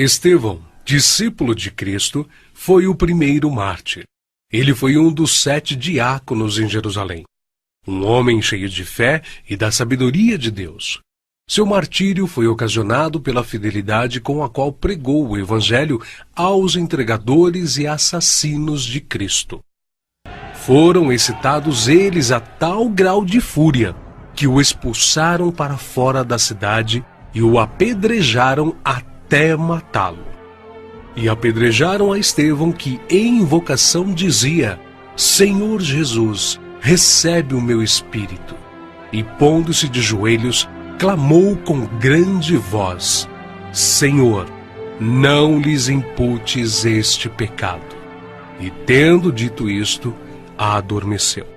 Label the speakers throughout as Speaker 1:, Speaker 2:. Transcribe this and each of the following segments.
Speaker 1: Estevão, discípulo de Cristo, foi o primeiro mártir. Ele foi um dos 7 diáconos em Jerusalém. Um homem cheio de fé e da sabedoria de Deus. Seu martírio foi ocasionado pela fidelidade com a qual pregou o Evangelho aos entregadores e assassinos de Cristo. Foram excitados eles a tal grau de fúria que o expulsaram para fora da cidade e o apedrejaram até matá-lo. E apedrejaram a Estevão, que em invocação dizia: Senhor Jesus, recebe o meu espírito. E pondo-se de joelhos, clamou com grande voz: Senhor, não lhes imputes este pecado. E tendo dito isto, adormeceu.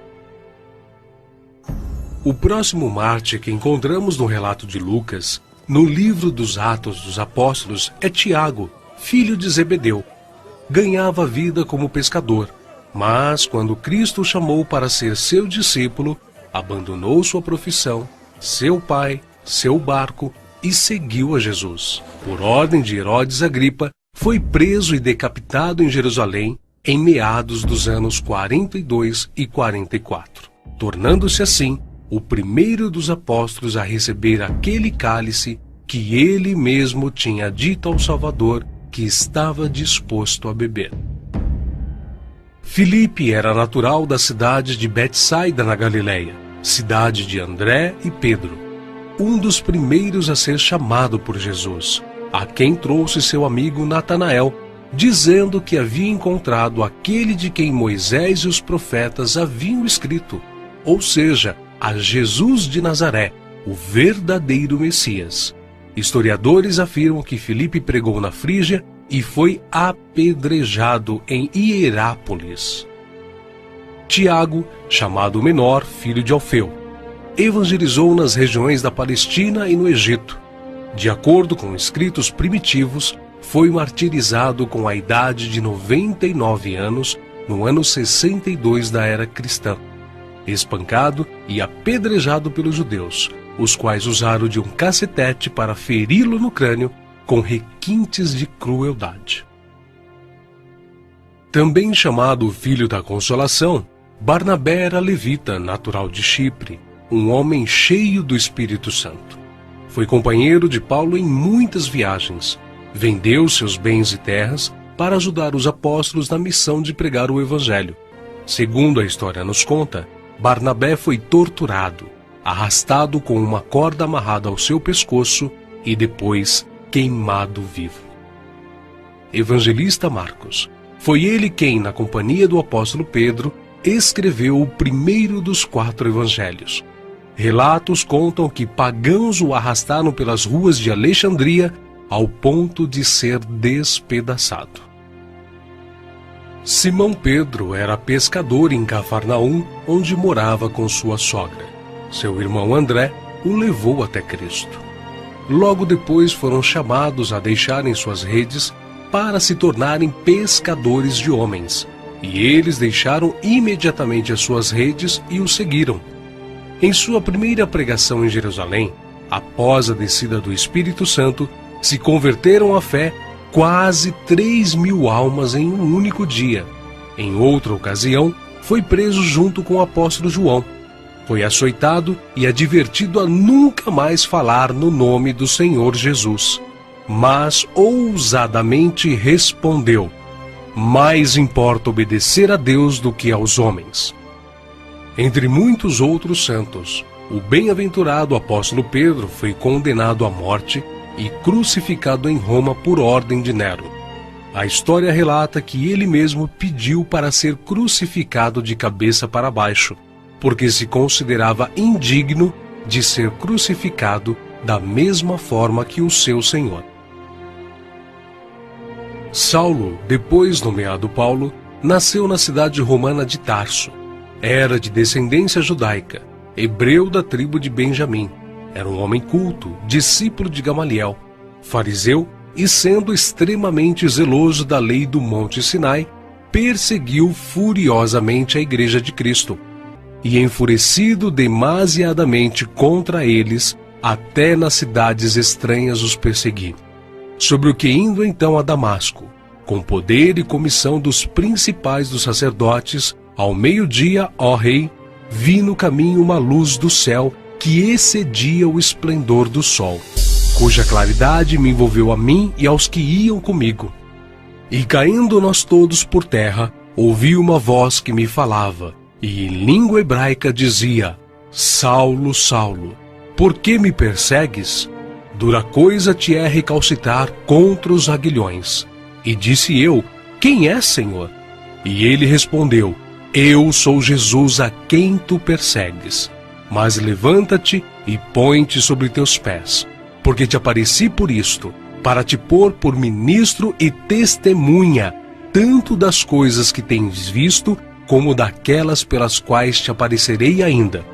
Speaker 1: O próximo mártir que encontramos no relato de Lucas, no livro dos Atos dos Apóstolos, é Tiago, filho de Zebedeu. Ganhava vida como pescador, mas quando Cristo o chamou para ser seu discípulo, abandonou sua profissão, seu pai, seu barco e seguiu a Jesus. Por ordem de Herodes Agripa, foi preso e decapitado em Jerusalém em meados dos anos 42 e 44, tornando-se assim o primeiro dos apóstolos a receber aquele cálice que ele mesmo tinha dito ao Salvador que estava disposto a beber. Filipe era natural da cidade de Betsaida, na Galileia, cidade de André e Pedro, um dos primeiros a ser chamado por Jesus, a quem trouxe seu amigo Natanael, dizendo que havia encontrado aquele de quem Moisés e os profetas haviam escrito, ou seja, a Jesus de Nazaré, o verdadeiro Messias. Historiadores afirmam que Filipe pregou na Frígia e foi apedrejado em Hierápolis. Tiago, chamado Menor, filho de Alfeu, evangelizou nas regiões da Palestina e no Egito. De acordo com escritos primitivos, foi martirizado com a idade de 99 anos, no ano 62 da era cristã, espancado e apedrejado pelos judeus, os quais usaram de um cacetete para feri-lo no crânio com requintes de crueldade. Também chamado Filho da Consolação, Barnabé era levita, natural de Chipre, um homem cheio do Espírito Santo. Foi companheiro de Paulo em muitas viagens. Vendeu seus bens e terras para ajudar os apóstolos na missão de pregar o Evangelho. Segundo a história nos conta, Barnabé foi torturado, arrastado com uma corda amarrada ao seu pescoço e depois queimado vivo. Evangelista Marcos. Foi ele quem, na companhia do apóstolo Pedro, escreveu o primeiro dos 4 evangelhos. Relatos contam que pagãos o arrastaram pelas ruas de Alexandria ao ponto de ser despedaçado. Simão Pedro era pescador em Cafarnaum, onde morava com sua sogra. Seu irmão André o levou até Cristo. Logo depois foram chamados a deixarem suas redes para se tornarem pescadores de homens, e eles deixaram imediatamente as suas redes e o seguiram. Em sua primeira pregação em Jerusalém, após a descida do Espírito Santo, se converteram à fé quase 3.000 almas em um único dia. Em outra ocasião, foi preso junto com o apóstolo João. Foi açoitado e advertido a nunca mais falar no nome do Senhor Jesus. Mas ousadamente respondeu: mais importa obedecer a Deus do que aos homens. Entre muitos outros santos, o bem-aventurado apóstolo Pedro foi condenado à morte e crucificado em Roma por ordem de Nero. A história relata que ele mesmo pediu para ser crucificado de cabeça para baixo, porque se considerava indigno de ser crucificado da mesma forma que o seu Senhor. Saulo, depois nomeado Paulo, nasceu na cidade romana de Tarso. Era de descendência judaica, hebreu da tribo de Benjamim. Era um homem culto, discípulo de Gamaliel, fariseu e, sendo extremamente zeloso da lei do Monte Sinai, perseguiu furiosamente a Igreja de Cristo e, enfurecido demasiadamente contra eles, até nas cidades estranhas os perseguiu. sobre o que indo então a Damasco, com poder e comissão dos principais dos sacerdotes, ao meio-dia, ó rei, vi no caminho uma luz do céu que excedia o esplendor do sol, cuja claridade me envolveu a mim e aos que iam comigo. E caindo nós todos por terra, ouvi uma voz que me falava, e em língua hebraica dizia: Saulo, Saulo, por que me persegues? Dura coisa te é recalcitrar contra os aguilhões. E disse eu: Quem é, Senhor? E ele respondeu: Eu sou Jesus a quem tu persegues. Mas levanta-te e põe-te sobre teus pés, porque te apareci por isto, para te pôr por ministro e testemunha, tanto das coisas que tens visto, como daquelas pelas quais te aparecerei ainda.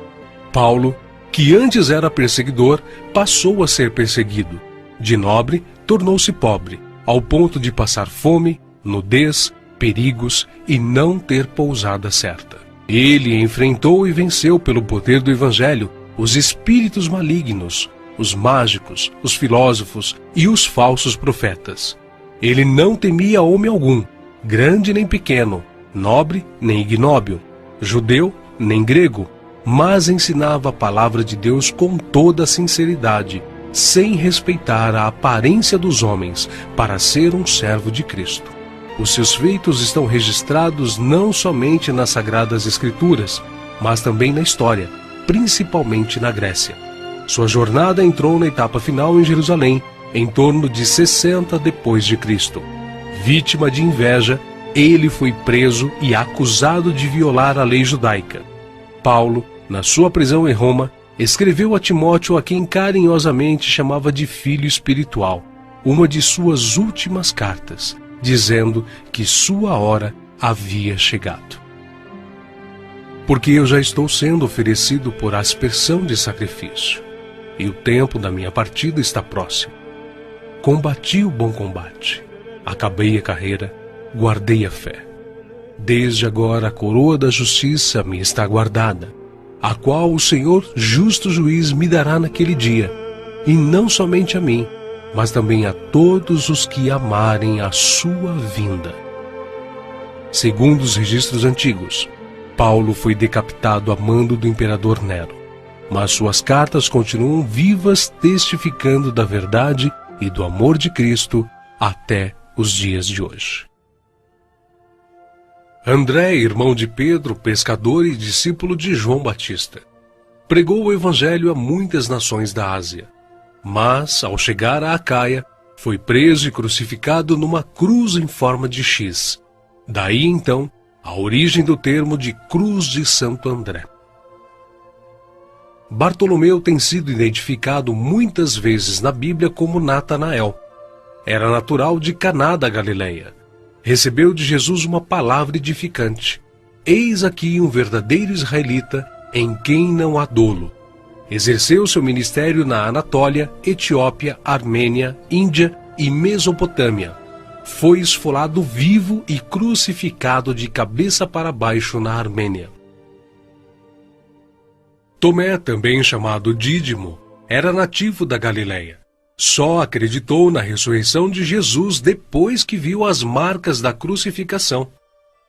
Speaker 1: Paulo, que antes era perseguidor, passou a ser perseguido. De nobre, tornou-se pobre, ao ponto de passar fome, nudez, perigos e não ter pousada certa. Ele enfrentou e venceu pelo poder do Evangelho os espíritos malignos, os mágicos, os filósofos e os falsos profetas. Ele não temia homem algum, grande nem pequeno, nobre nem ignóbil, judeu nem grego, mas ensinava a palavra de Deus com toda a sinceridade, sem respeitar a aparência dos homens, para ser um servo de Cristo. Os seus feitos estão registrados não somente nas Sagradas Escrituras, mas também na história, principalmente na Grécia. Sua jornada entrou na etapa final em Jerusalém, em torno de 60 depois de Cristo. Vítima de inveja, ele foi preso e acusado de violar a lei judaica. Paulo, na sua prisão em Roma, escreveu a Timóteo, a quem carinhosamente chamava de filho espiritual, uma de suas últimas cartas, dizendo que sua hora havia chegado. Porque eu já estou sendo oferecido por aspersão de sacrifício, e o tempo da minha partida está próximo. Combati o bom combate, acabei a carreira, guardei a fé. Desde agora a coroa da justiça me está guardada, a qual o Senhor, justo juiz, me dará naquele dia, e não somente a mim, mas também a todos os que amarem a sua vinda. Segundo os registros antigos, Paulo foi decapitado a mando do imperador Nero, mas suas cartas continuam vivas, testificando da verdade e do amor de Cristo até os dias de hoje. André, irmão de Pedro, pescador e discípulo de João Batista, pregou o evangelho a muitas nações da Ásia, mas, ao chegar a Acaia, foi preso e crucificado numa cruz em forma de X. Daí, então, a origem do termo de Cruz de Santo André. Bartolomeu tem sido identificado muitas vezes na Bíblia como Natanael. Era natural de Caná da Galileia. Recebeu de Jesus uma palavra edificante. Eis aqui um verdadeiro israelita, em quem não há dolo. Exerceu seu ministério na Anatólia, Etiópia, Armênia, Índia e Mesopotâmia. Foi esfolado vivo e crucificado de cabeça para baixo na Armênia. Tomé, também chamado Dídimo, era nativo da Galileia. Só acreditou na ressurreição de Jesus depois que viu as marcas da crucificação.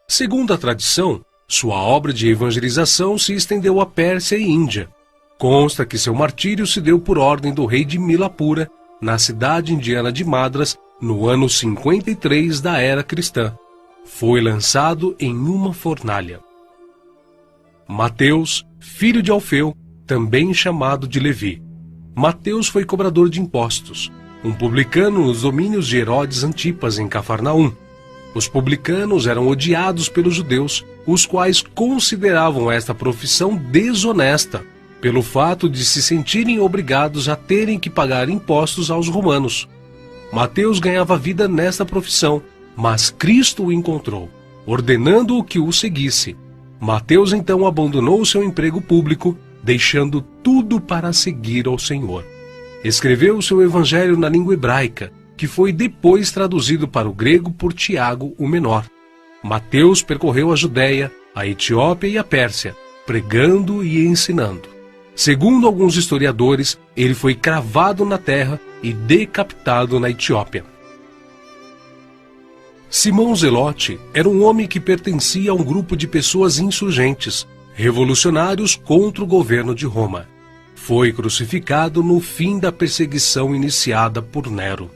Speaker 1: Segundo a tradição, sua obra de evangelização se estendeu à Pérsia e Índia. Consta que seu martírio se deu por ordem do rei de Milapura, na cidade indiana de Madras, no ano 53 da era cristã. Foi lançado em uma fornalha. Mateus, filho de Alfeu, também chamado de Levi. Mateus foi cobrador de impostos, um publicano nos domínios de Herodes Antipas, em Cafarnaum. Os publicanos eram odiados pelos judeus, os quais consideravam esta profissão desonesta, pelo fato de se sentirem obrigados a terem que pagar impostos aos romanos. Mateus ganhava vida nesta profissão, mas Cristo o encontrou, ordenando-o que o seguisse. Mateus então abandonou seu emprego público, deixando tudo para seguir ao Senhor. Escreveu seu evangelho na língua hebraica, que foi depois traduzido para o grego por Tiago o Menor. Mateus percorreu a Judéia, a Etiópia e a Pérsia, pregando e ensinando. Segundo alguns historiadores, ele foi cravado na terra e decapitado na Etiópia. Simão Zelote era um homem que pertencia a um grupo de pessoas insurgentes, revolucionários contra o governo de Roma. Foi crucificado no fim da perseguição iniciada por Nero.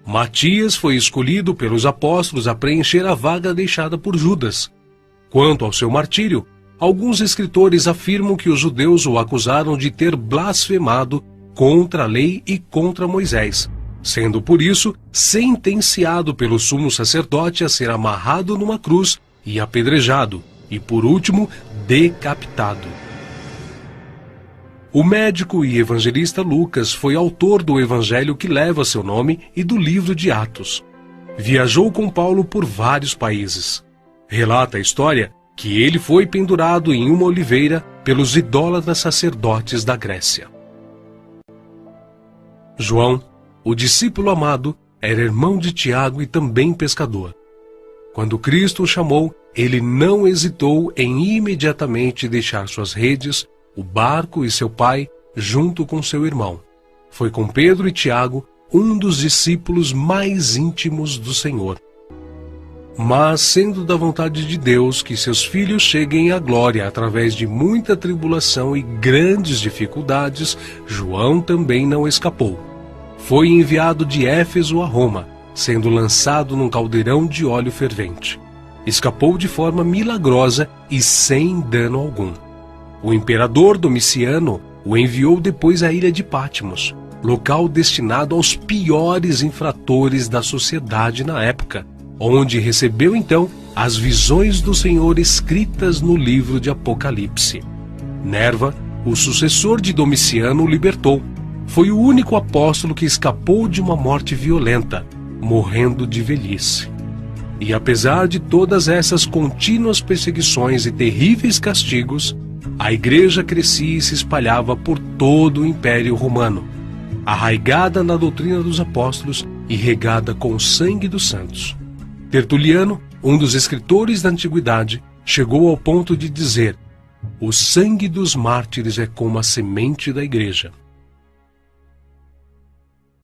Speaker 1: Matias foi escolhido pelos apóstolos a preencher a vaga deixada por Judas. Quanto ao seu martírio, alguns escritores afirmam que os judeus o acusaram de ter blasfemado contra a lei e contra Moisés, sendo por isso sentenciado pelo sumo sacerdote a ser amarrado numa cruz e apedrejado, e por último, decapitado. O médico e evangelista Lucas foi autor do evangelho que leva seu nome e do livro de Atos. Viajou com Paulo por vários países. Relata a história que ele foi pendurado em uma oliveira pelos idólatras sacerdotes da Grécia. João, o discípulo amado, era irmão de Tiago e também pescador. Quando Cristo o chamou, ele não hesitou em imediatamente deixar suas redes, o barco e seu pai, junto com seu irmão. Foi com Pedro e Tiago, um dos discípulos mais íntimos do Senhor. Mas, sendo da vontade de Deus que seus filhos cheguem à glória através de muita tribulação e grandes dificuldades, João também não escapou. Foi enviado de Éfeso a Roma, sendo lançado num caldeirão de óleo fervente. Escapou de forma milagrosa e sem dano algum. O imperador Domiciano o enviou depois à ilha de Patmos, local destinado aos piores infratores da sociedade na época, onde recebeu então as visões do Senhor escritas no livro de Apocalipse. Nerva, o sucessor de Domiciano, o libertou. Foi o único apóstolo que escapou de uma morte violenta, morrendo de velhice. E apesar de todas essas contínuas perseguições e terríveis castigos, a igreja crescia e se espalhava por todo o Império Romano, arraigada na doutrina dos apóstolos e regada com o sangue dos santos. Tertuliano, um dos escritores da antiguidade, chegou ao ponto de dizer: "O sangue dos mártires é como a semente da igreja."